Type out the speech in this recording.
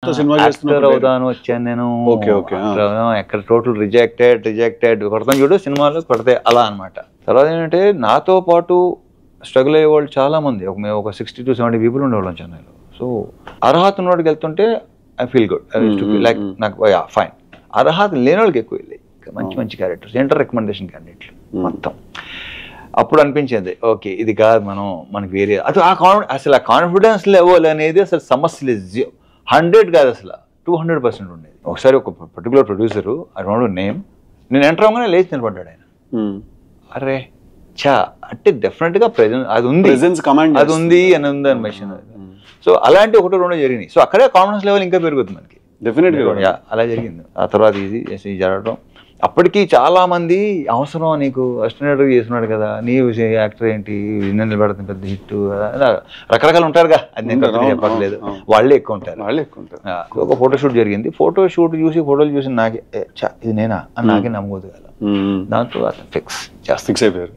Actor అవుదాను వచ్చాను నేను. ఎక్కడ టోటల్ రిజెక్టెడ్ కొడతాను చూడు సినిమాలు కొడితే అలా అనమాట. తర్వాత ఏంటంటే నాతో పాటు స్ట్రగుల్ అయ్యే వాళ్ళు చాలా మంది, మేము ఒక 60 to 70 పీపుల్ ఉండేవాళ్ళం చెన్నైలో. సో అర్హత ఉన్నవాడికి వెళ్తుంటే ఐ ఫీల్ గుడ్, లైక్ నాకు ఫైన్. అర్హత లేని వాళ్ళకి ఎక్కువ వెళ్ళాయి మంచి మంచి క్యారెక్టర్స్, ఇంటర్ రికమెండేషన్ క్యాండిడేట్లు మొత్తం. అప్పుడు అనిపించింది ఓకే ఇది కాదు మనకి వేరే అది అసలు ఆ కాన్ఫిడెన్స్ లెవెల్ అనేది అసలు సమస్య లేదు, 100 కాదు అసలు 200% ఉండేది. ఒకసారి ఒక particular producer I don't know name, నేను ఎంటర్ అవ్వగానే లేచి నిలబడ్డాడు ఆయన. అరే చా అంటే డెఫినెట్గా ప్రెజెన్స్ అది ఉంది అని ఉంది అని మెషిన్. సో అలాంటి ఒకటో రెండో జరిగినాయి. సో అక్కడే కాన్ఫిడెన్స్ లెవెల్ ఇంకా పెరుగుతుంది మనకి డెఫినెట్గా. అలా జరిగింది. ఆ తర్వాత ఇది జరగడం. అప్పటికి చాలా మంది అవసరం నీకు అసిస్టెంట్ చేస్తున్నాడు కదా, నీ యాక్టర్ ఏంటి నిలబెడుతుంది పెద్ద హిట్, రకరకాలు ఉంటారుగా, అది నేను చెప్పట్లేదు, వాళ్ళే ఎక్కువ ఉంటారు. ఒక ఫోటోషూట్ జరిగింది, ఫోటోషూట్ చూసి ఫోటోలు చూసి నాకే ఇది నేనా అని నాకే నమ్మకూడదు కదా, దాంతో ఫిక్స్ అయిపోయారు.